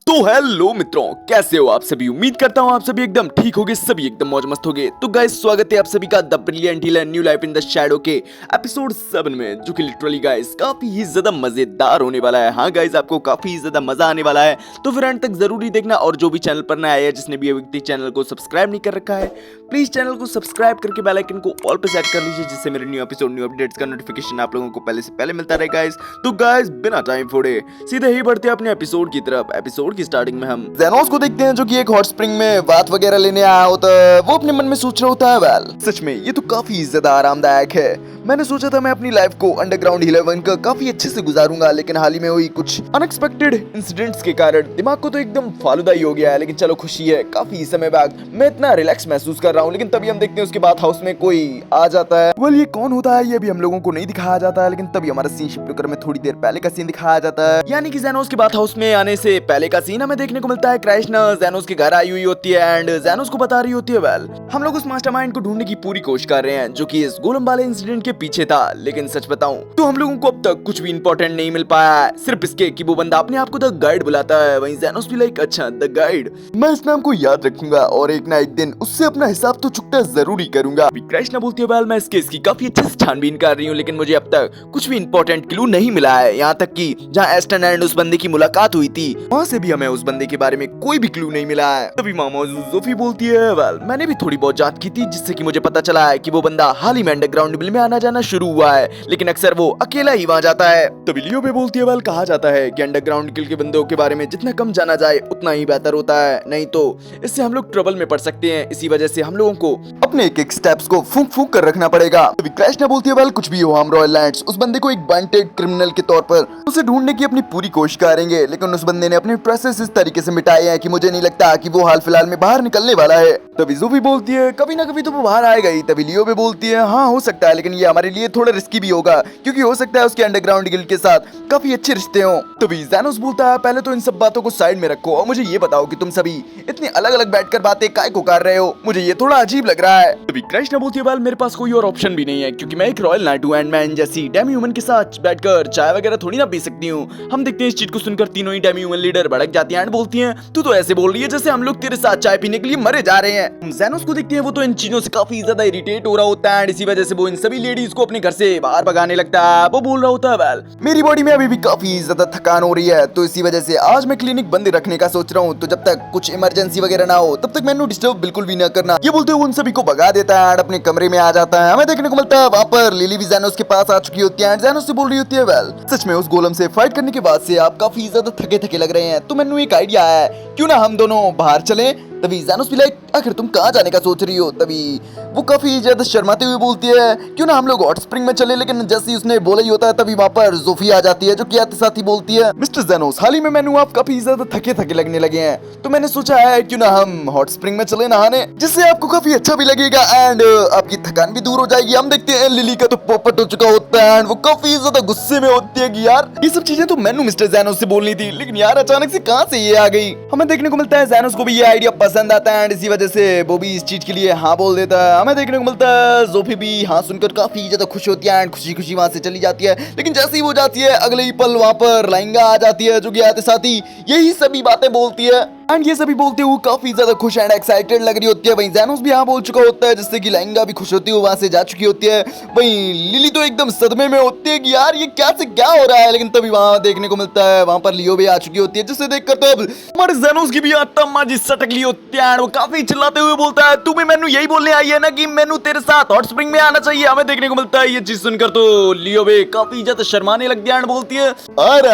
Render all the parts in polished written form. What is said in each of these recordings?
तो हेलो मित्रों, कैसे हो आप सभी। उम्मीद करता हूँ आप सभी एकदम ठीक होगे, सभी एकदम मौज मस्त होगे। तो गाइस, स्वागत है आप सभी का the brilliant healer new life in the shadow के एपिसोड 7 में, जो कि लिटरली गाइस काफी ही ज्यादा मजेदार होने वाला है। हाँ गाइस, आपको काफी ही ज्यादा मजा आने वाला है, तो फिर एंड तक जरूरी देखना। और जो भी चैनल पर नया आया है, जिसने भी अभी तक चैनल को सब्सक्राइब नहीं कर रखा है, प्लीज चैनल को सब्सक्राइब करके बेल आइकन को ऑल पे सेट कर लीजिए, जिससे मेरे न्यू एपिसोड न्यू अपडेट्स का नोटिफिकेशन आप लोगों को पहले से पहले मिलता रहे गाइस। तो गाइस, बिना टाइम फोड़े सीधे ही बढ़ते हैं अपने एपिसोड की तरफ। एपिसोड की स्टार्टिंग में हम ज़ेनोस को देखते हैं, जो कि एक हॉट स्प्रिंग में बात वगैरह लेने आया होता है। वो अपने मन में सोच रहा होता है, वेल सच में ये तो काफी ज्यादा आरामदायक है। मैंने सोचा था मैं अपनी लाइफ को अंडरग्राउंड हीलर बनकर काफी अच्छे से गुजारूंगा, लेकिन हाल ही में हुई कुछ अनएक्सपेक्टेड इंसिडेंट्स के कारण दिमाग को तो एकदम फालूदा ही हो गया है। लेकिन चलो, खुशी है, काफी समय बाद मैं इतना रिलैक्स महसूस कर रहा हूँ। लेकिन तभी हम देखते हैं उसके बाद हाउस में कोई आ जाता है। वेल, ये कौन होता है ये भी हम लोगों को नहीं दिखाया जाता है, लेकिन तभी हमारा सीन शिफ्ट होकर हमें थोड़ी देर पहले का सीन दिखाया जाता है। यानी कि ज़ेनोस के बात हाउस में आने से पहले का सीन हमें देखने को मिलता है। कृष्णा ज़ेनोस के घर आई हुई होती है एंड ज़ेनोस को बता रही होती है, वेल हम लोग उस मास्टरमाइंड को ढूंढने की पूरी कोशिश कर रहे हैं, जो कि इस गोलम वाले इंसिडेंट के पीछे था। लेकिन सच बताऊं तो हम लोगों को अब तक कुछ भी इंपॉर्टेंट नहीं मिल पाया है, सिर्फ इसके कि वो बंदा अपने आप को द गाइड बुलाता है। वहीं ज़ेनोस भी लाइक, अच्छा द गाइड, मैं इस नाम को याद रखूंगा और एक ना एक दिन उससे अपना हिसाब तो चुकता जरूर ही करूंगा। कृष्णा बोलती है, वेल मैं इस केस की काफी अच्छे से छानबीन कर रही हूँ, लेकिन मुझे अब तक कुछ भी इंपॉर्टेंट क्लू नहीं मिला है। यहाँ तक कि जहाँ एस्टन एंड उस बंदे की मुलाकात हुई थी, वहाँ से भी हमें उस बंदे के बारे में कोई भी क्लू नहीं मिला है। तभी मामा जोफी बोलती है, वेल मैंने भी थोड़ी बहुत जांच की थी, जिससे कि मुझे पता चला है कि वो बंदा हाल ही में अंडरग्राउंड बिल में आना जाना शुरू हुआ है, लेकिन अक्सर वो अकेला ही वहाँ जाता है। तभी लियो भी बोलती है, वेल कहा जाता है कि अंडरग्राउंड किल के बंदों के बारे में जितना कम जाना जाए उतना ही बेहतर होता है, नहीं तो इससे हम लोग ट्रबल में पड़ सकते हैं। इसी वजह से हम लोगों को अपने एक एक स्टेप्स को फूंक फूंक कर रखना पड़ेगा। तभी कृष्णा बोलती है, वेल कुछ भी हो, हम रॉयल लैंड्स उस बंदे को एक वांटेड क्रिमिनल के तौर पर उसे ढूंढने की अपनी पूरी कोशिश करेंगे, लेकिन उस बंदे ने अपने ट्रेसेस इस तरीके से मिटाए हैं कि मुझे नहीं लगता कि वो हाल फिलहाल में बाहर निकलने वाला है। तभी ज़ोफी बोलती है, कभी ना कभी तो वो बाहर आएगा ही। तभी लियो भी बोलती है, हाँ हो सकता है, लेकिन ये हमारे लिए थोड़ा रिस्की भी होगा, क्योंकि हो सकता है उसके अंडरग्राउंड गिल्ड के साथ काफी अच्छे रिश्ते हों। तभी ज़ेनोस बोलता है, पहले तो इन सब बातों को साइड में रखो और मुझे ये बताओ कि तुम सभी इतने अलग अलग बैठकर बातें काय को कर रहे हो, मुझे ये थोड़ा अजीब लग रहा है। तभी कृष्णा बोलती है, वेल मेरे पास कोई और ऑप्शन भी नहीं है, क्योंकि मैं एक रॉयल नाइट हूँ एंड मैं जैसी डेमी ह्यूमन के साथ बैठकर चाय वगैरह थोड़ी ना पी सकती हूँ। हम देखते हैं इस चीज को सुनकर तीनों ही डेमी ह्यूमन लीडर भड़क जाती हैं एंड बोलती हैं, तू तो ऐसे बोल रही है जैसे हम लोग तेरे साथ चाय पीने के लिए मरे जा रहे हैं। ज़ेनोस को देखते हैं, वो तो इन चीजों से काफी ज्यादा इरिटेट हो रहा होता है एंड इसी वजह से वो इन सभी लेडीज को अपने घर से बाहर भगाने लगता है। वो बोल रहा होता है, वेल मेरी बॉडी में अभी भी काफी ज्यादा थकान हो रही है, तो इसी वजह से आज मैं क्लिनिक बंद रखने का सोच रहा हूँ, तो जब तक कुछ इमरजेंसी वगैरह ना हो तब तक मैंने डिस्टर्ब बिल्कुल भी ना करना। ये बोलते हुए उन सभी को भगा देता है एंड अपने कमरे में आ जाता है। हमें देखने को मिलता है वहाँ पर लिली भी ज़ेनोस के पास आ चुकी होती है एंड ज़ेनोस से बोल रही होती है, वेल सच में उस गोलम से फाइट करने के बाद से आप काफी ज्यादा थके थके लग रहे हैं, तो मैंने एक आइडिया आया है, क्यों ना हम दोनों बाहर चलें। तभी ज़ेनोस भी लाइक, आखिर तुम कहाँ जाने का सोच रही हो। तभी वो काफी ज्यादा शर्माते हुए बोलती है, क्यों ना हम लोग हॉट स्प्रिंग में चले। लेकिन जैसे ही उसने बोला ही होता है, तभी वहाँ पर ज़ोफी आ जाती है, जो कि आते साथ ही बोलती है, मिस्टर ज़ेनोस हाल ही में मैंने आप काफी ज्यादा थके थके लगने लगे हैं, तो मैंने सोचा है क्यों ना हम हॉट स्प्रिंग में चले नहाने, जिससे आपको काफी अच्छा भी लगेगा एंड आपकी थकान भी दूर हो जाएगी। हम देखते हैं लिली का तो पोपट हो चुका होता है एंड वो काफी ज्यादा गुस्से में होती है कि यार ये सब चीजें तो मैंने मिस्टर ज़ेनोस से बोलनी थी, लेकिन यार अचानक से कहाँ से ये आ गई। हमें देखने को मिलता है ज़ेनोस को भी ये आइडिया पसंद आता है एंड इसी वजह से वो भी इस चीज के लिए हाँ बोल देता है। हमें देखने को मिलता है ज़ोफी भी हाँ सुनकर काफी ज्यादा खुश होती है एंड खुशी खुशी वहां से चली जाती है। लेकिन जैसे ही वो जाती है, अगले ही पल वहां पर लाइंगा आ जाती है, जो कि आते साथ ही यही सभी बातें बोलती है एंड ये सभी बोलते हुए काफी ज्यादा खुश एंड एक्साइटेड लग रही होती है। वहीं ज़ेनोस भी हाँ बोल चुका होता है, जिससे कि लाइंगा भी खुश होती है, वहां से जा चुकी होती है। वहीं लिली तो एकदम सदमे में होती है कि यार ये क्या से क्या हो रहा है। लेकिन तभी वहां देखने को मिलता है, वहां पर लियो भी आ चुकी होती है, जिसे देखकर तो अब हमारे ज़ेनोस की भी आत्मा जी सटक ली होती है। वो काफी चिल्लाते हुए बोलता है, तुम्हें मैंने यही बोलने आई है ना कि मैंने तेरे साथ हॉट स्प्रिंग में आना चाहिए। हमें देखने को मिलता है ये चीज सुनकर तो लियो भी काफी ज्यादा शर्माने लग गया एंड बोलती है, अरे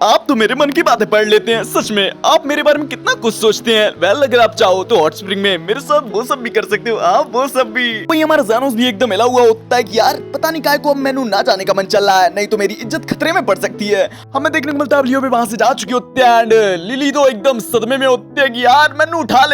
आप तो मेरे मन की बातें पढ़ लेते हैं, सच में आप मेरे बारे में कितना कुछ सोचते हैं। वेल अगर आप चाहो तो हॉट स्प्रिंग में मेरे साथ वो सब भी कर सकते हो, आप वो सब भी। वही हमारा ज़ेनोस भी एकदम हिला हुआ होता है कि यार पता नहीं काय को अब मैनू ना जाने का मन चल रहा है, नहीं तो मेरी इज्जत खतरे में पड़ सकती है। हमें देखने को मिलता है लियो भी वहां से जा चुकी होती है एंड लिली तो एकदम सदमे में होती है कि यार मैनू उठा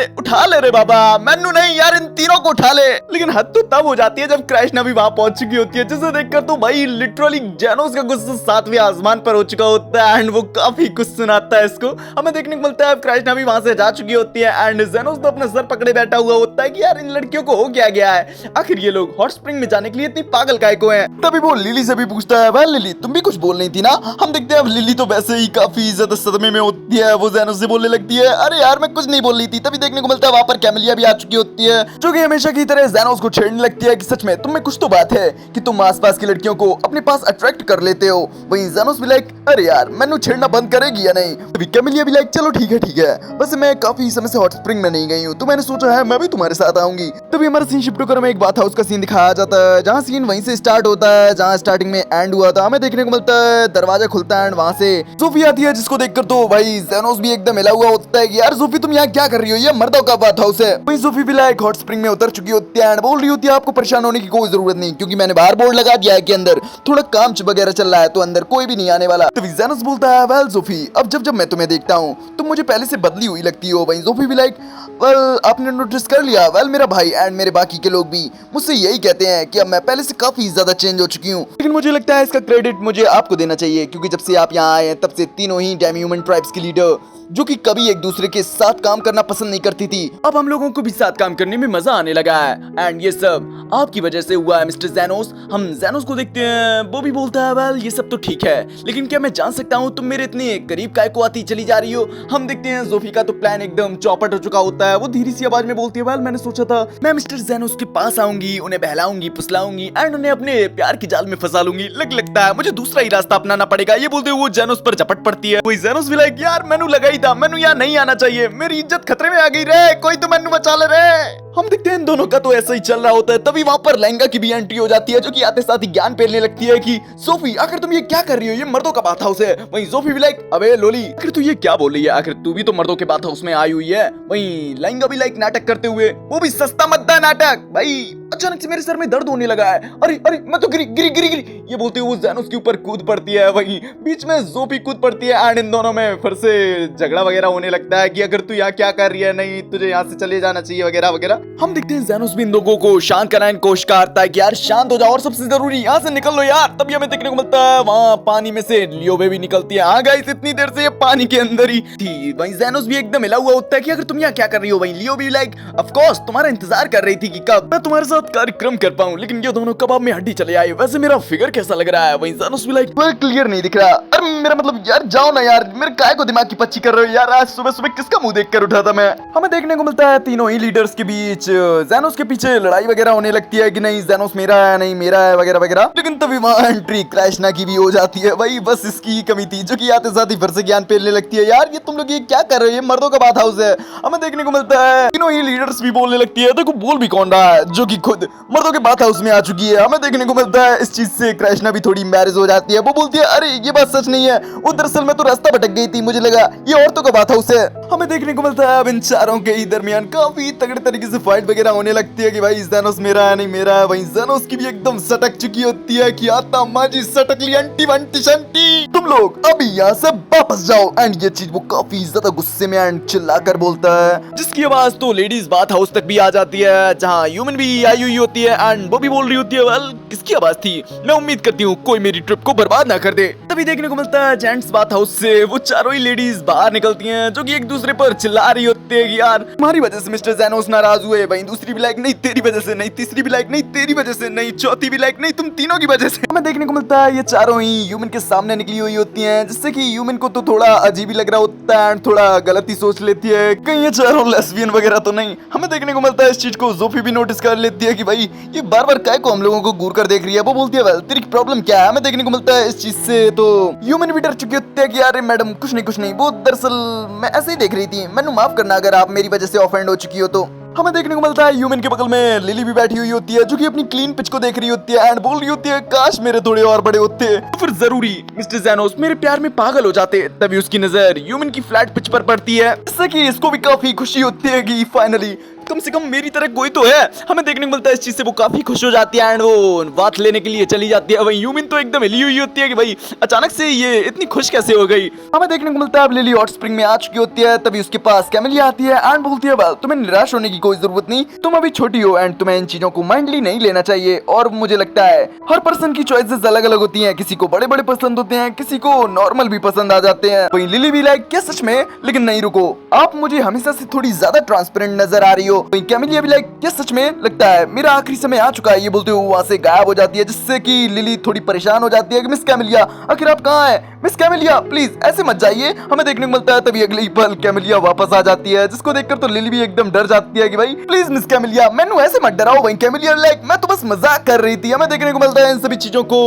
ले रे बाबा, मैनू नहीं यार इन तीनों को उठा ले। लेकिन हद तो तब हो जाती है जब कृष्णा भी वहां पहुंच चुकी होती है, जिसे देखकर तो भाई लिटरली ज़ेनोस का गुस्सा 7वें आसमान पर हो चुका होता है एंड वो काफी कुछ सुनाता है इसको। हमें देखने को मिलता है कृष्णा भी वहां से जा चुकी होती है एंड जेनोस तो अपना सर पकड़े बैठा हुआ होता है कि यार इन लड़कियों को हो क्या गया है, आखिर ये लोग हॉट स्प्रिंग में जाने के लिए इतनी पागल काहे को हैं। तभी वो लिली से भी पूछता है, भाई लिली तुम भी कुछ बोल रही थी ना। हम देखते हैं अब लिली तो वैसे ही काफी ज्यादा सदमे में होती है, वो जेनोस से बोलने लगती है, अरे यार मैं कुछ नहीं बोल रही थी। तभी देखने को मिलता है वहां पर कैमिलिया भी आ चुकी होती है, जो कि हमेशा की तरह जेनोस को छेड़ने लगती है कि सच में तुम में कुछ तो बात है कि तुम आसपास की लड़कियों को अपने पास अट्रैक्ट कर लेते हो। वहीं जेनोस भी लाइक, अरे यार मैंने छेड़ना बंद करेगी या नहीं। तभी कैमिलिया भी लाइक, चलो ठीक है, बस मैं काफी समय से हॉट स्प्रिंग में नहीं गई हूँ तो मैंने सोचा है मैं भी तुम्हारे साथ आऊंगी। तभी हमारा सीन शिफ्ट होकर हमें एक बात हाउस का सीन दिखाया जाता है, जहाँ सीन वहीं से स्टार्ट होता है जहाँ स्टार्टिंग में एंड हुआ था। हमें देखने को मिलता है दरवाजा खुलता है एंड वहाँ से सोफी आती है, जिसको देखकर तो भाई जेनोस भी एकदम हिला हुआ होता है कि यार सोफी तुम यहाँ क्या कर रही हो, ये मर्दों का बात हाउस है। वहीं सोफी भी लाइक हॉट स्प्रिंग में उतर चुकी होती है एंड बोल रही होती है आपको परेशान होने की कोई जरूरत नहीं, क्योंकि मैंने बाहर बोर्ड लगा दिया है कि अंदर थोड़ा काम वगैरह चल रहा है तो अंदर कोई भी नहीं आने वाला। तभी जेनोस बोलता है, वेल सोफी अब जब मैं तुम्हें देखता हूँ तुम मुझे पहले से बदली हुई लगती हो। वहीं सोफी भी लाइक, वेल आपने नोटिस कर लिया, वेल मेरा भाई एंड मेरे बाकी के लोग भी मुझसे यही कहते हैं कि अब मैं पहले से काफी ज्यादा चेंज हो चुकी हूँ, लेकिन मुझे लगता है इसका क्रेडिट मुझे आपको देना चाहिए, क्योंकि जब से आप यहाँ आए हैं तब से तीनों ही डेमी ह्यूमन ट्राइब्स की लीडर जो कि कभी एक दूसरे के साथ काम करना पसंद नहीं करती थी, अब हम लोगों को भी साथ काम करने में मजा आने लगा है एंड ये सब आपकी वजह से हुआ है मिस्टर जेनोस। हम जेनोस को देखते हैं, वो भी बोलता है, वेल ये सब तो ठीक है लेकिन क्या मैं जान सकता हूँ तुम मेरे इतने करीब काय को आती चली जा रही हो। हम देखते हैं जोफी का तो प्लान एकदम चौपट हो चुका होता है, वो धीरे सी आवाज में बोलती है, वेल मैंने सोचा था मैं मिस्टर जेनोस के पास आऊंगी, उन्हें बहलाऊंगी फुसलाऊंगी एंड उन्हें अपने प्यार की जाल में फंसा लूंगी, लगता है मुझे दूसरा ही रास्ता अपनाना पड़ेगा। ये बोलते हुए वो जेनोस पर झपट पड़ती है। कोई जेनोस भी लाइक, यार मैंने लगा ही था, मैंने यहाँ नहीं आना चाहिए, मेरी इज्जत खतरे में आ गई रे, कोई तो मैंने बचा ले रे। हम देखते हैं इन दोनों का तो ऐसा ही चल रहा होता है। तभी वहां पर लहंगा की भी एंट्री हो जाती है, जो कि आते साथ ही ज्ञान पेलने लगती है कि सोफी आखिर तुम ये क्या कर रही हो, ये मर्दों का बात हाउस है। वहीं सोफी भी लाइक, अबे लोली आखिर तू ये क्या बोल रही है, आखिर तू भी तो मर्दों के बात हाउस में आई हुई है। वहीं लहंगा भी लाइक नाटक करते हुए, वो भी सस्ता मद्दा नाटक, भाई अचानक से मेरे सर में दर्द होने लगा है, अरे अरे मैं तो गिरी ये बोलते हुए वो जेनोस के ऊपर कूद पड़ती है। वहीं बीच में जोफी कूद पड़ती है एंड इन दोनों में फिर से झगड़ा वगैरह होने लगता है कि अगर तू यहाँ क्या कर रही है, नहीं तुझे यहाँ से चले जाना चाहिए वगैरह वगैरह। हम देखते हैं जेनोस भी इन लोगों को शांत कराने की कोशिश करता है कि यार शांत हो जाओ और सबसे जरूरी यहाँ से निकल लो यार। तभी हमें देखने को मिलता है वहाँ पानी में से लियो बेबी निकलती है। हाँ गाइस इतनी देर से ये पानी के अंदर ही थी। वहीं जेनोस भी एकदम हिला हुआ होता है कि अगर तुम यहाँ क्या कर रही हो। वहीं लियो भी लाइक, ऑफ कोर्स तुम्हारा इंतजार कर रही थी कि कब मैं तुम्हारे साथ कार्यक्रम कर पाऊं, लेकिन ये दोनों कबाब में हड्डी चले आए। वैसे मेरा फिगर कैसा लग रहा है। वहीं जेनोस भी लाइक, क्लियर नहीं दिख रहा। अरे मेरा मतलब यार जाओ ना यार, मेरे काय को दिमाग की पच्ची कर रहे हो यार, आज सुबह सुबह किसका मुंह देखकर उठा था मैं। हमें देखने को मिलता है तीनों ही लीडर्स के बीच जेनोस के पीछे लड़ाई वगैरह होने लगती है कि नहीं जेनोस मेरा है नहीं मेरा है वगैरह वगैरह। लेकिन तभी वहां एंट्री कृष्णा की भी हो जाती है। वही बस इसकी ही कमी थी, जो कि आते साथ ही फिर से ज्ञान पेलने लगती है, यार ये तुम लोग ये क्या कर रहे हो, ये मर्दों का बात हाउस है। हमें देखने को मिलता है तीनों ही लीडर्स भी बोलने लगती है, देखो बोल भी कौन रहा है, जो कि खुद मर्दों के बात हाउस में आ चुकी है। हमें देखने को मिलता है इस चीज से कृष्णा भी थोड़ी मैरिज हो जाती है। वो बोलती है, अरे ये बात सच नहीं है, वो दरअसल मैं तो रास्ता भटक गई थी, मुझे लगा ये औरतों का बात हाउस है। हमें देखने को मिलता है अब इन चारों के ही दरमियान काफी तगड़े तरीके से फाइट वगैरह होने लगती है कि भाई जेनोस मेरा है नहीं मेरा है। वहीं जेनोस की भी एकदम सटक चुकी होती है कि आता माजी सटक ली अंटी वंटी शंटी, तुम लोग अभी यहाँ से वापस जाओ। एंड ये चीज वो काफी ज्यादा गुस्से में एंड चिल्लाकर बोलता है, जिसकी आवाज तो लेडीज बात हाउस तक भी आ जाती है, जहाँ ह्यूमन भी आई हुई होती है एंड वो भी बोल रही होती है, वेल किसकी आवाज थी, मैं उम्मीद करती हूँ कोई मेरी ट्रिप को बर्बाद ना कर दे। तभी देखने को मिलता है जेंट्स बात हाउस से वो चारों ही लेडीज बाहर निकलती हैं, जो कि एक दूसरे पर चिल्ला रही होती है कि यार तुम्हारी वजह से मिस्टर जेनोस नाराज हुए। वहीं दूसरी भी लाइक, नहीं तेरी वजह से नहीं, तीसरी भी लाइक, नहीं तेरी वजह से नहीं, चौथी भी लाइक, नहीं तुम तीनों की वजह से। हमें देखने को मिलता है ये चारों ही ह्यूमन के सामने निकली हुई होती हैं, जिससे कि ह्यूमन को तो थोड़ा अजीब ही लग रहा होता है एंड थोड़ा गलत ही सोच लेती है कहीं ये चारों लेस्बियन वगैरह तो नहीं। हमें देखने को मिलता है इस चीज को जोफी भी नोटिस कर लेती है कि भाई ये बार बार काय को हम लोगों को घूर कर देख रही है। वो बोलती है, वेल तेरी प्रॉब्लम क्या है। हमें देखने को मिलता है इस चीज से तो ह्यूमन भी डर चुकी होती है कि अरे मैडम कुछ नहीं, वो दरअसल मैं ऐसे ही देख रही थी, मैंने माफ करना अगर आप मेरी वजह से ऑफेंड हो चुकी हो तो। हमें देखने को मिलता है ह्यूमन के बगल में लिली भी बैठी हुई होती है, जो कि अपनी क्लीन पिच को देख रही होती है एंड बोल रही होती है, काश मेरे थोड़े और बड़े होते तो फिर जरूरी मिस्टर जेनोस मेरे प्यार में पागल हो जाते। तभी उसकी नजर ह्यूमन की फ्लैट पिच पर पड़ती है, जिससे कि इसको भी काफी खुशी होती है कि फाइनली कम से कम मेरी तरह कोई तो है। हमें देखने को मिलता है इस चीज से वो काफी खुश हो जाती है एंड वो बात लेने के लिए चली जाती है। वहीं यूमिन तो एकदम हिली हुई होती है कि भाई अचानक से ये इतनी खुश कैसे हो गई। हमें देखने को मिलता है अब लिली हॉट स्प्रिंग में आ चुकी होती है, तभी उसके पास कैमेलिया आती है एंड बोलती है वेल तुम्हें निराश होने की कोई जरूरत नहीं, तुम अभी छोटी हो एंड तुम्हें इन चीजों को माइंडली नहीं लेना चाहिए। और मुझे लगता है हर पर्सन की चॉइसेस अलग अलग होती हैं, किसी को बड़े बड़े पसंद होते हैं, किसी को नॉर्मल भी पसंद आ जाते हैं। वहीं लिली भी लाइक क्या सच में, लेकिन नहीं रुको, आप मुझे हमेशा से थोड़ी ज्यादा ट्रांसपेरेंट नजर आ रही हो। वहीं कैमेलिया भी लाइक क्या सच में, लगता है मेरा आखिरी समय आ चुका है, ये बोलते हुए वहां से गायब हो जाती है, जिससे कि लिली थोड़ी परेशान हो जाती है कि मिस कैमेलिया आखिर आप कहाँ हैं? मिस कैमेलिया प्लीज ऐसे मत जाइए। हमें देखने को मिलता है तभी अगले ही पल कैमेलिया वापस आ जाती है, जिसको देखकर तो लिली भी एकदम डर जाती है कि भाई प्लीज मिस कैमेलिया मैनू ऐसे मत डराओ। वहीं कैमेलिया लाइक मैं तो बस मजाक कर रही थी। हमें देखने को मिलता है इन सभी चीजों को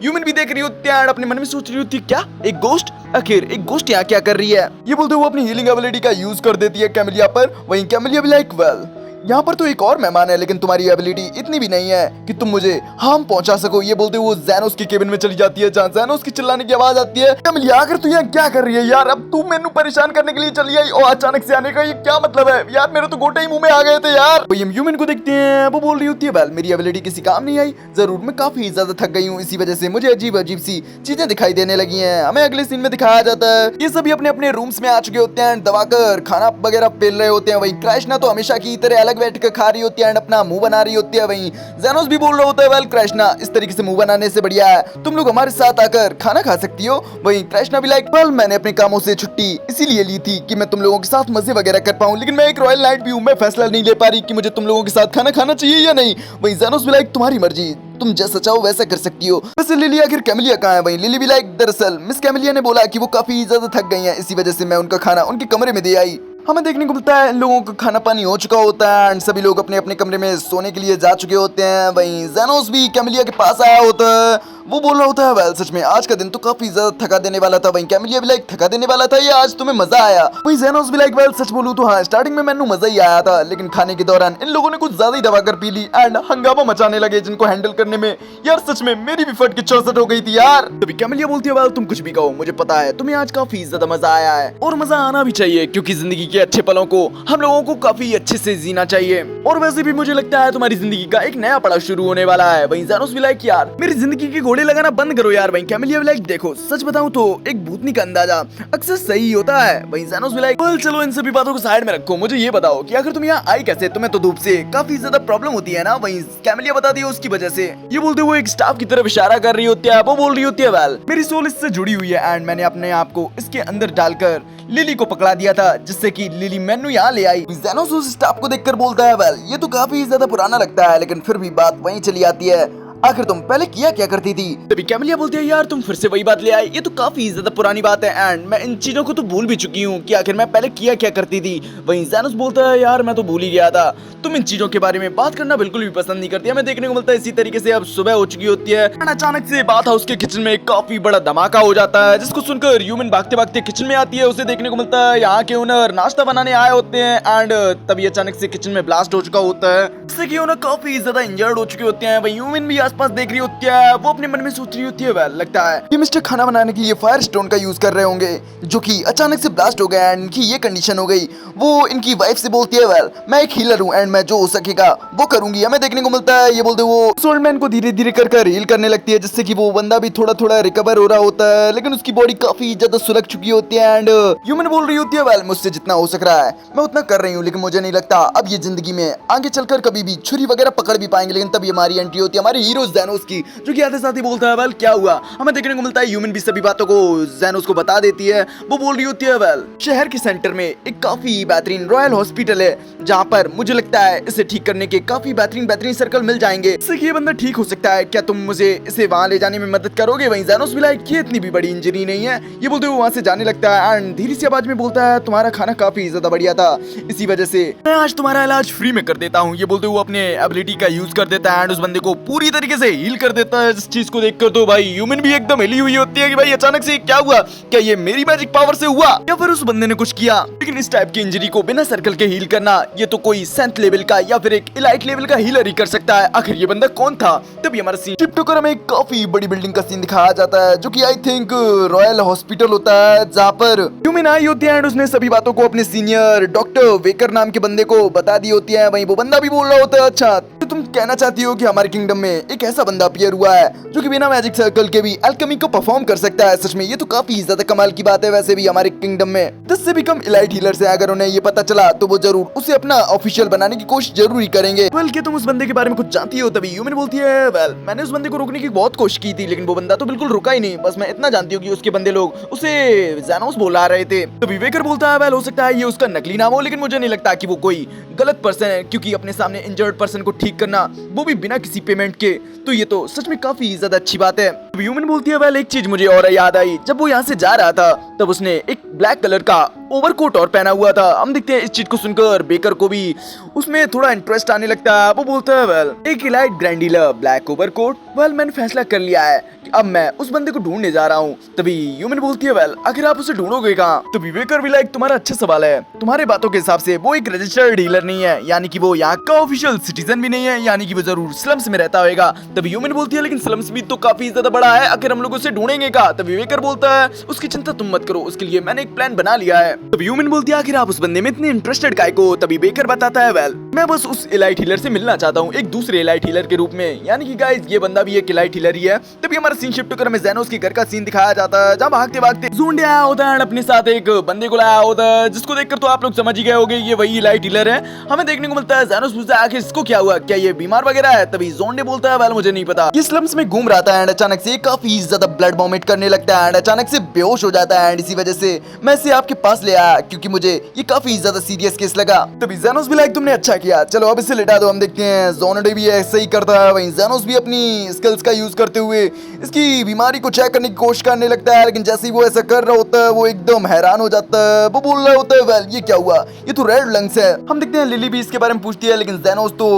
यूमिन भी देख रही होती है, अपने मन में सोच रही होती है क्या एक गोस्ट, आखिर एक गोस्ट यहाँ क्या कर रही है? ये बोलते हुए अपनी हीलिंग एबिलिटी का यूज कर देती है कैमेलिया पर। वहीं कैमेलिया भी लाइक वेल यहाँ पर तो एक और मेहमान है, लेकिन तुम्हारी एबिलिटी इतनी भी नहीं है कि तुम मुझे हार्म पहुंचा सको। ये बोलते हुए वो ज़ैनोस के केबिन में चली जाती है, जहाँ ज़ैनोस की चिल्लाने की आवाज आती है। कैमेलिया आखिर तू यहाँ क्या कर रही है यार? अब तू मैनू परेशान करने के लिए चली आई और अचानक से आने का ये क्या मतलब है यार? मेरे तो गोटे ही मुंह में आ गए थे यार। वही हम ह्यूमन को देखते हैं, वो बोल रही होती है वेल मेरी एबिलिटी किसी काम नहीं आई, जरूर मैं काफी ज्यादा थक गई हूँ, इसी वजह से मुझे अजीब अजीब सी चीजें दिखाई देने लगी हैं। हमें अगले सीन में दिखाया जाता है ये सभी अपने अपने रूम्स में आ चुके होते हैं, दबाकर खाना वगैरह पेल रहे होते हैं। वही कृष्णा तो हमेशा की तरह अलग बैठ कर खा रही होती है एंड अपना मुंह बना रही होती है। वहीं ज़ैनोस भी बोल रहा होता है वेल कृष्णा इस तरीके से मुंह बनाने से बढ़िया है तुम लोग हमारे साथ आकर खाना खा सकती हो। वहीं कृष्णा भी लाइक वेल मैंने अपने कामों से छुट्टी इसीलिए ली थी कि मैं तुम लोगों के साथ मजे वगैरह कर पाऊं, लेकिन मैं एक रॉयल नाइट भी हूं, मैं फैसला नहीं ले पा रही कि मुझे तुम लोगों के साथ खाना खाना चाहिए या नहीं। वहीं ज़ैनोस भी लाइक तुम्हारी मर्जी, तुम जैसा चाहो वैसा कर सकती हो। वैसे लिली आखिर कैमेलिया कहाँ है? वहीं लिली भी लाइक दरअसल मिस कैमेलिया ने बोला कि वो काफी ज्यादा थक गई हैं, इसी वजह से मैं उनका खाना उनके कमरे में दे आई। हमें देखने को मिलता है इन लोगों का खाना पानी हो चुका होता है एंड सभी लोग अपने अपने कमरे में सोने के लिए जा चुके होते हैं। वहीं ज़ैनोस भी कैमेलिया के पास आया होता है, वो बोल रहा होता है वेल सच में आज का दिन तो काफी ज्यादा थका देने वाला था। वहीं कैमेलिया भी लाइक थका देने वाला था या आज तुम्हें मजा आया? वहीं ज़ैनोस भी लाइक वेल सच बोलूं तो हाँ स्टार्टिंग में मैंने मजा ही आया था, लेकिन खाने के दौरान इन लोगों ने कुछ ज्यादा ही दबा कर पी ली एंड हंगामा मचाने लगे, जिनको हैंडल करने में यार सच में मेरी भी फट की चौसट हो गई थी यार। तभी कैमेलिया बोलती है वेल तुम कुछ भी कहो, मुझे पता है तुम्हें आज काफी ज्यादा मजा आया है और मजा आना भी चाहिए, क्योंकि जिंदगी के अच्छे पलों को हम लोगों को काफी अच्छे से जीना चाहिए। और वैसे भी मुझे लगता है तुम्हारी जिंदगी का एक नया पड़ाव शुरू होने वाला है। वहीं ज़ैनोस भी लाइक यार मेरी जिंदगी के घोड़े लगाना बंद करो यार। वहीं कैमेलिया भी लाइक देखो सच बताऊं तो एक भूतनी का अंदाजा अक्सर सही होता है। वहीं ज़ैनोस भी लाइक चलो इन सभी बातों को साइड में रखो, मुझे ये बताओ कि आखिर तुम यहाँ आई कैसे? तुम्हें तो धूप से काफी ज्यादा प्रॉब्लम होती है ना? वहीं कैमेलिया बता दी उसकी वजह से। ये बोलते हुए एक स्टाफ की तरफ इशारा कर रही होती है, वो बोल रही होती है वेल मेरी सोल इससे जुड़ी हुई है एंड मैंने अपने आप को इसके अंदर डालकर लिली को पकड़ा दिया था, जिससे कि लिली मैनू यहाँ ले आई। ज़ैनोस उस स्टाफ को देखकर बोलता है वेल ये तो काफी ज्यादा पुराना लगता है, लेकिन फिर भी बात वहीं चली आती है, आखिर तुम पहले किया क्या करती थी? तभी कैमेलिया बोलती है यार तुम फिर से वही बात ले आए, ये तो काफी ज्यादा पुरानी बात है एंड मैं इन चीजों को तो भूल भी चुकी हूँ कि आखिर मैं पहले किया क्या करती थी। वहीं ज़ैनोस बोलता है यार मैं तो भूल ही गया था, तुम इन चीजों के बारे में बात करना बिल्कुल भी पसंद नहीं करती। हमें देखने को मिलता है इसी तरीके से अब सुबह हो चुकी होती है एंड अचानक से बात हाउस के किचन में काफी बड़ा धमाका हो जाता है, जिसको सुनकर ह्यूमन भागते भागते किचन में आती है। उसे देखने को मिलता है यहाँ के ओनर नाश्ता बनाने आए होते हैं एंड तभी अचानक से किचन में ब्लास्ट हो चुका होता है, जिससे कि ओनर काफी ज्यादा इंजर्ड हो चुके होते हैं। वहीं ह्यूमन भी आसपास देख रही होती है, वो अपने मन में सोच रही होती है वेल लगता है ये मिस्टर खाना बनाने के लिए फायर स्टोन का यूज कर रहे होंगे, जो कि अचानक से ब्लास्ट हो गया एंड इनकी ये कंडीशन हो गई। वो इनकी वाइफ से बोलती है वेल मैं एक हीलर हूँ एंड मैं जो हो सकेगा वो करूंगी। हमें देखने को मिलता है ये बोलते वो सोल्डमैन को धीरे धीरे कर हील करने लगती है, जिससे कि वो बंदा भी थोड़ा थोड़ा रिकवर हो रहा होता है, लेकिन उसकी बॉडी काफी ज्यादा सुलग चुकी होती है एंड ह्यूमन बोल रही होती है वेल मुझसे जितना हो सक रहा है मैं उतना कर रही हूँ, लेकिन मुझे नहीं लगता अब ये जिंदगी में आगे चलकर कभी भी छुरी वगैरह पकड़ भी पाएंगे। लेकिन तभी हमारी एंट्री होती है हमारे हीरो ज़ैनोस की, जो कि आते साथ ही बोलता है वेल क्या हुआ? हमें देखने को मिलता है ह्यूमन भी सभी बातों को ज़ैनोस को बता देती है। वो बोल रही होती है वेल शहर के सेंटर में एक काफी बेहतरीन रॉयल हॉस्पिटल है, जहाँ पर मुझे लगता है इसे ठीक करने के काफी बेहतरीन सर्कल मिल जाएंगे, इससे ये बंदा ठीक हो सकता है, क्या तुम मुझे इसे वहाँ ले जाने में मदद करोगे? वहीं ज़ैनोस भी लाइक ये इतनी भी बड़ी इंजरी नहीं है, ये बोलते हुए वहाँ से जाने लगता है एंड धीरे सी आवाज में बोलता है तुम्हारा खाना काफी ज्यादा बढ़िया था, इसी वजह से मैं आज तुम्हारा इलाज फ्री में कर देता हूँ। ये बोलते हुए अपने एबिलिटी का यूज कर देता है एंड उस बंदे को पूरी तरीके तरीके से हील कर देता है, इस चीज को देखकर तो भाई ह्यूमन भी एकदम हिली हुई होती है कि भाई अचानक से क्या हुआ, क्या ये मेरी मैजिक पावर से हुआ या फिर उस बंदे ने कुछ किया। लेकिन इस टाइप की इंजरी को बिना सर्कल के हील करना ये तो कोई 7th लेवल का या फिर एक इलाइट लेवल का हीलर ही कर सकता है। आखिर ये बंदा कौन था। तभी हमारा सीन शिफ्ट होकर हमें काफी बड़ी बिल्डिंग का सीन दिखाया जाता है जो कि आई थिंक रॉयल हॉस्पिटल होता है, जहाँ पर ह्यूमन आई होती है एंड उसने सभी बातों को अपने सीनियर डॉक्टर वेकर नाम के बंदे को बता दी होती है। वहीं वो बंदा भी बोल रहा होता है, अच्छा तो तुम कहना चाहती हो कि हमारे किंगडम में एक ऐसा बंदा अपीयर हुआ है जो कि बिना मैजिक सर्कल के भी अल्केमी को परफॉर्म कर सकता है। सच में ये तो काफी ज्यादा कमाल की बात है। वैसे भी हमारे किंगडम में 10 से भी कम इलाइट हीलर्स हैं। अगर उन्हें ये पता चला तो वो जरूर उसे अपना ऑफिशियल बनाने की कोशिश जरूर ही करेंगे। वेल क्या तुम उस बंदे के बारे में कुछ जानती हो। तभी ह्यूमन बोलती है, वेल मैंने उस बंदे को रोकने की बहुत कोशिश की थी लेकिन वो बंदा तो बिल्कुल रुका ही नहीं। बस मैं इतना जानती हूँ कि उसके बंदे लोग उसे ज़ानोस बुला रहे थे। तो वेकर बोलता है, वेल हो सकता है ये उसका नकली नाम हो लेकिन मुझे नहीं लगता कि वो कोई गलत पर्सन है, क्योंकि अपने सामने इंजर्ड पर्सन को ठीक करना वो भी बिना किसी पेमेंट के, तो ये तो सच में काफी ज्यादा अच्छी बात है। ह्यूमन बोलती है, वेल एक चीज मुझे और याद आई, जब वो यहाँ से जा रहा था तब उसने एक ब्लैक कलर का ओवरकोट और पहना हुआ था। हम देखते हैं इस चीज को सुनकर बेकर को भी उसमें थोड़ा इंटरेस्ट आने लगता है। वो बोलता है, वेल एक elite grand dealer black overcoat, well मैंने फैसला कर लिया है कि अब मैं उस बंदे को ढूंढने जा रहा हूँ। तभी ह्यूमन बोलती है, वेल आखिर आप उसे ढूंढोगे कहाँ। तभी बेकर भी लाइक तुम्हारा अच्छा सवाल है। तुम्हारे बातों के हिसाब से वो एक रजिस्टर्ड डीलर नहीं है, यानी कि वो यहाँ का ऑफिशियल सिटीजन भी नहीं है, यानी कि वो जरूर स्लम्स में रहता होगा। तभी ह्यूमन बोलती है, लेकिन स्लम्स भी तो काफी ज्यादा बड़ा है, आखिर हम लोग उसे ढूंढेंगे कहाँ। तभी बेकर बोलता है, उसकी चिंता तुम मत करो, उसके लिए मैंने एक प्लान बना लिया है। तभी ह्यूमन बोलती है, आखिर आप उस बंदे में इतने इंटरेस्टेड काहे को। तभी बेकर बताता है, वेल मैं बस उस इलाइट हीलर से मिलना चाहता हूँ, एक दूसरे इलाइट हीलर के रूप में, यानी कि गाइस ये बंदा भी एक इलाइट हीलर ही है। तभी हमारा सीन शिफ्ट होकर हमें ज़ैनोस के घर का सीन दिखाया जाता है, जहाँ भागते भागते ज़ोंडे आया होता है, अपने साथ एक बंदे को लाया होता है, जिसको देखकर तो आप लोग समझ ही गए होंगे ये वही इलाइट हीलर है। हमें देखने को मिलता है, ज़ैनोस पूछता है, आखिर इसको क्या हुआ, क्या ये बीमार वगैरह है। तभी ज़ोंडे बोलता है, वेल मुझे नहीं पता, ये स्लम्स में घूम रहा था एंड अचानक से काफी ज्यादा ब्लड वॉमिट करने लगता है एंड अचानक से बेहोश हो जाता है एंड इसी वजह से मैं इसे आपके पास ले आया क्योंकि मुझे ये काफी ज्यादा सीरियस केस लगा। तभी ज़ैनोस भी लाइक तुमने अच्छा किया, चलो अब इसे लिटा दो। हम देखते हैं ज़ोंडे भी ऐसा ही करता है, वहीं ज़ैनोस भी अपनी स्किल्स का यूज करते हुए इसकी बीमारी को चेक करने की कोशिश करने लगता है। लेकिन जैसे ही वो ऐसा कर रहा होता है वो एकदम हैरान हो जाता है। वो बोल रहा होता है, वेल ये क्या हुआ, ये तो रेड लंग्स है। हम देखते हैं लिली भी इसके बारे में पूछती है, लेकिन ज़ैनोस तो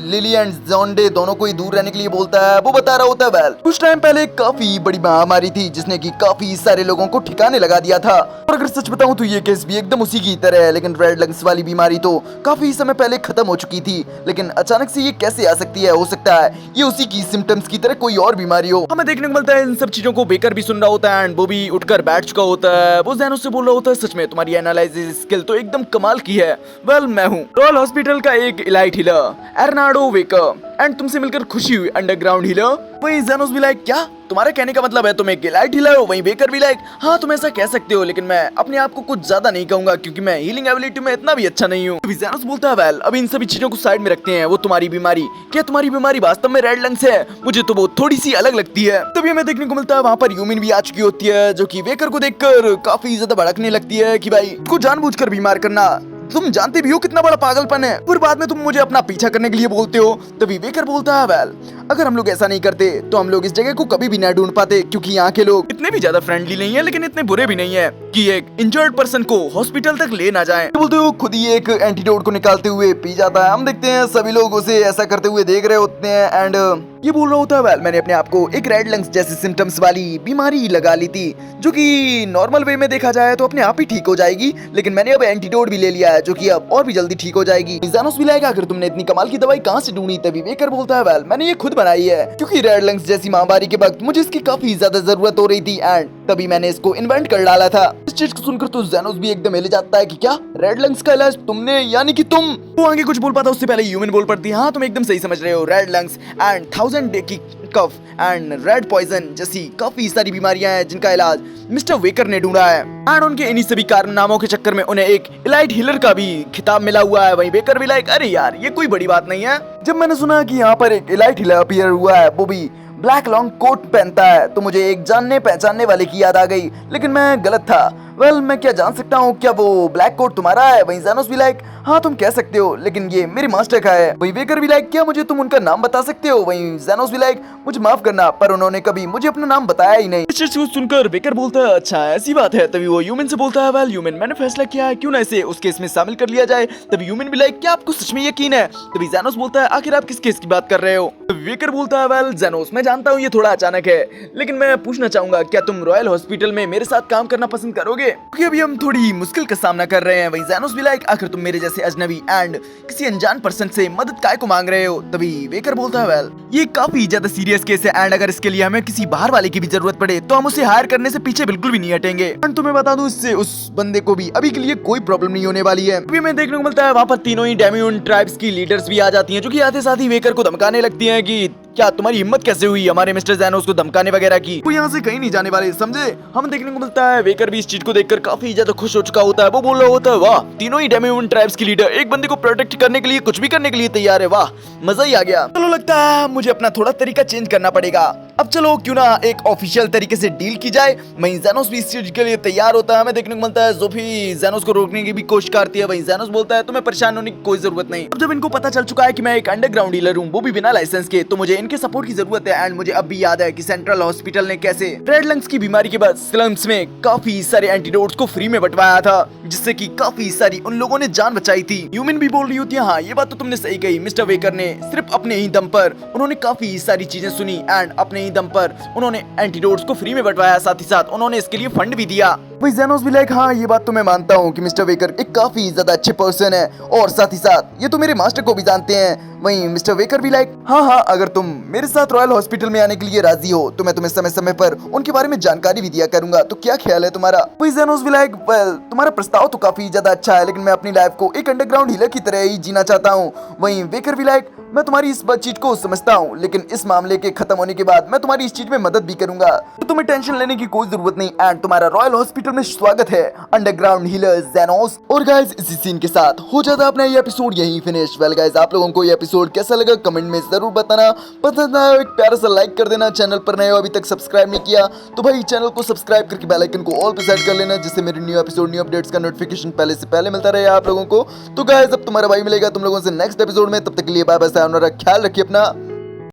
लिली एंड ज़ोंडे दोनों को ही दूर रहने के लिए बोलता है। वो बता रहा होता है, वेल कुछ टाइम पहले काफी बड़ी महामारी थी जिसने की काफी सारे लोगों को ठिकाने लगा दिया था, और अगर सच बताऊं तो ये केस भी एकदम उसी की तरह है। लेकिन रेड लंग्स वाली बीमारी तो काफी समय पहले खत्म हो चुकी थी, लेकिन अचानक से ये कैसे आ सकती है। हो सकता है ये उसी की सिम्टम्स की तरह कोई और बीमारी हो। हमें देखने को मिलता है इन सब चीजों को बेकर भी सुन रहा होता है एंड वो भी उठकर बैठ चुका होता है। वो ज़ैनोस से बोल रहा होता है, सच में तुम्हारी एनालिसिस स्किल तो एकदम कमाल की है। वेल मैं हूँ रॉयल हॉस्पिटल का एक इलाइट हीलर एर्नाडो वेकर एंड तुमसे मिलकर खुशी हुई अंडरग्राउंड हीलर। वही ज़ैनोस भी लाइक, क्या तुम्हारा कहने का मतलब है तुम एक इलाइट हीलर हो। वहीं बेकर भी लाइक, हाँ तुम ऐसा कह सकते हो, लेकिन मैं अपने आप को कुछ ज्यादा नहीं कहूंगा क्योंकि मैं हीलिंग एबिलिटी में इतना भी अच्छा नहीं हूँ। ज़ैनोस बोलता है, वेल अब इन सभी चीजों को साइड में रखते हैं, वो तुम्हारी बीमारी, क्या तुम्हारी बीमारी वास्तव में रेड लंग्स है? मुझे तो वो थोड़ी सी अलग लगती है। तभी हमें देखने को मिलता है वहाँ पर ह्यूमन भी आ चुकी होती है, जो कि बेकर को देखकर काफी ज्यादा भड़कने लगती है कि भाई इसको जानबूझकर बीमार करना, तुम जानते भी हो कितना बड़ा पागलपन है, फिर बाद में तुम मुझे अपना पीछा करने के लिए बोलते हो। तभी बेकर बोलता है, वेल अगर हम लोग ऐसा नहीं करते तो हम लोग इस जगह को कभी भी न ढूंढ पाते, क्योंकि यहाँ के लोग इतने भी ज्यादा फ्रेंडली नहीं है लेकिन इतने बुरे भी नहीं है कि एक इंजर्ड पर्सन को हॉस्पिटल तक ले ना जाए। बोलते हो खुद ही एक एंटीडोट को निकालते हुए पी जाता है। हम देखते हैं सभी लोग उसे ऐसा करते हुए देख रहे होते हैं एंड ये बोल रहा होता है, वेल मैंने अपने आप को एक रेड लंग्स जैसे सिम्टम्स वाली बीमारी लगा ली थी, जो कि नॉर्मल वे में देखा जाए तो अपने आप ही ठीक हो जाएगी, लेकिन मैंने अब एंटीडोट भी ले लिया है जो कि अब और भी जल्दी ठीक हो जाएगी। ज़ैनोस भी लाएगा, अगर तुमने इतनी कमाल की दवाई कहाँ से ढूंढी। तभी बेकर बोलता है, वेल मैंने ये खुद बनाई है क्योंकि रेड लंग्स जैसी महामारी के वक्त मुझे इसकी काफी ज्यादा जरूरत हो रही थी एंड तभी मैंने इसको इन्वेंट कर डाला था। इस चीज को सुनकर तो ज़ैनोस भी एकदम हिल जाता है कि क्या रेड लंग्स का इलाज तुमने, यानी कि तुम। वो आगे कुछ बोल पाता उससे पहले ह्यूमन बोल पड़ती है, हाँ तुम एकदम सही समझ रहे हो, रेड लंग्स एंड 1000 डे की कफ एंड रेड पॉइजन जैसी काफी सारी बीमारियां हैं जिनका इलाज मिस्टर वेकर ने ढूंढा है एंड उनके इन्हीं सभी कारनामों के चक्कर में उन्हें एक इलाइट हीलर का भी खिताब मिला हुआ है। वहीं बेकर भी लाइक, अरे यार ये कोई बड़ी बात नहीं है। जब मैंने सुना कि यहाँ पर एक इलाइट हीलर अपीयर हुआ है, वो भी ब्लैक लॉन्ग कोट पहनता है, तो मुझे एक जानने पहचानने वाले की याद आ गई, लेकिन मैं गलत था। वेल मैं क्या जान सकता हूँ, क्या वो ब्लैक कोट तुम्हारा है? वहीं ज़ैनोस भी लाइक हाँ तुम कह सकते हो, लेकिन ये मेरी मास्टर का है। वहीं वेकर भी लाइक क्या मुझे तुम उनका नाम बता सकते हो? वहीं ज़ैनोस भी लाइक मुझे माफ करना, पर उन्होंने कभी मुझे अपना नाम बताया ही नहीं। इस चीज को सुनकर वेकर बोलता है अच्छा ऐसी बात है। तभी वो ह्यूमन से बोलता है वेल ह्यूमन मैंने फैसला किया है क्यों ना इसे उस केस में शामिल कर लिया जाए। तभी ह्यूमन भी लाइक क्या आपको सच में यकीन है? तभी ज़ैनोस बोलता है आखिर आप किस केस की बात कर रहे हो? वेकर बोलता है वेल ज़ैनोस मैं जानता हूँ ये थोड़ा अचानक है, लेकिन मैं पूछना चाहूंगा क्या तुम रॉयल हॉस्पिटल में मेरे साथ काम करना पसंद करोगे? क्योंकि अभी हम थोड़ी मुश्किल का सामना कर रहे हैं। वहीं ज़ैनोस भी लाइक आखिर तुम मेरे जैसे अजनबी एंड किसी अनजान पर्सन से मदद काय को मांग रहे हो? तभी वेकर बोलता है वेल ये काफी ज्यादा सीरियस केस है एंड अगर इसके लिए हमें किसी बाहर वाले की भी जरूरत पड़े तो हम उसे हायर करने से पीछे बिल्कुल भी नहीं हटेंगे। एंड तुम्हें बता दूं इससे उस बंदे को भी अभी के लिए कोई प्रॉब्लम नहीं होने वाली है। अभी हमें देखने को मिलता है वहाँ पर तीनों ही डेमियन ट्राइब्स की लीडर्स भी आ जाती हैं, जो कि आते साथ ही वेकर को धमकाने लगती हैं कि क्या तुम्हारी हिम्मत कैसे हुई हमारे मिस्टर ज़ैनोस को धमकाने वगैरह की? वो यहाँ से कहीं नहीं जाने वाले समझे। हम देखने को मिलता है वेकर भी इस चीज को देखकर काफी ज्यादा खुश हो चुका होता है। वो बोल रहा होता है वाह तीनों ही डेमियन ट्राइब्स की लीडर एक बंदे को प्रोटेक्ट करने के लिए कुछ भी करने के लिए तैयार है, वाह मजा ही आ गया। चलो लगता है मुझे अपना थोड़ा तरीका चेंज करना पड़ेगा। अब चलो क्यों ना एक ऑफिशियल तरीके से डील की जाए। वहीं ज़ैनोस भी इस चीज के लिए तैयार होता है। हमें देखने को मिलता है ज़ोफी ज़ैनोस को रोकने की भी कोशिश करती है। वहीं ज़ैनोस बोलता है तुम्हें परेशान होने की कोई जरूरत नहीं। अब जब इनको पता चल चुका है कि मैं एक अंडरग्राउंड डीलर हूँ वो भी बिना लाइसेंस के, तो मुझे इनके सपोर्ट की जरूरत है। एंड मुझे अब भी याद है कि सेंट्रल हॉस्पिटल ने कैसे रेड लंग्स की बीमारी के बाद स्लम्स में काफी सारे एंटीडोट्स को फ्री में बंटवाया था, जिससे कि काफी सारी उन लोगों ने जान बचाई थी। ह्यूमन भी बोल रही होती है हाँ ये बात तो तुमने सही कही। मिस्टर वेकर ने सिर्फ अपने ही दम पर उन्होंने काफी सारी चीजें सुनी एंड अपने ही दम पर उन्होंने एंटीडोट्स को फ्री में बंटवाया, साथ ही साथ उन्होंने इसके लिए फंड भी दिया। वही ज़ैनोस भी लाइक हाँ ये बात तो मैं मानता हूँ कि मिस्टर वेकर एक काफी ज्यादा अच्छे पर्सन है और साथ ही साथ ये तो मेरे मास्टर को भी जानते हैं। वहीं मिस्टर वेकर भी लाइक हाँ अगर तुम मेरे साथ रॉयल हॉस्पिटल में आने के लिए राजी हो तो मैं तुम्हें समय समय पर उनके बारे में जानकारी भी दिया करूंगा, तो क्या ख्याल है तुम्हारा? वही ज़ैनोस भी लाइक वेल तुम्हारा प्रस्ताव तो काफी ज्यादा अच्छा है, लेकिन मैं अपनी लाइफ को एक अंडरग्राउंड हीलर की तरह ही जीना चाहता हूँ। वहीं वेकर भी लाइक मैं तुम्हारी इस बातचीत को समझता हूँ, लेकिन इस मामले के खत्म होने के बाद मैं तुम्हारी इस चीज में मदद भी करूंगा, तो तुम्हें टेंशन लेने की कोई जरूरत नहीं। एंड तुम्हारा रॉयल हॉस्पिटल में स्वागत है अंडरग्राउंड हीलर ज़ैनोस। और गाइस इसी सीन के साथ हो जाता है अपना ये एपिसोड यहीं फिनिश। वेल गाइस आप लोगों को ये एपिसोड कैसा लगा कमेंट में जरूर बताना। पसंद आया एक प्यारा सा लाइक कर देना। चैनल पर नए हो अभी तक सब्सक्राइब नहीं किया तो भाई चैनल को सब्सक्राइब करके बेल आइकन को ऑल पे सेट कर लेना, जिससे मेरे न्यू एपिसोड न्यू अपडेट्स का नोटिफिकेशन पहले से पहले मिलता रहे आप लोगों को। तो गाइस अब तुम्हारा भाई मिलेगा तुम लोगों से नेक्स्ट एपिसोड में, तब तक के लिए बाय बाय, ख्याल रखिए अपना।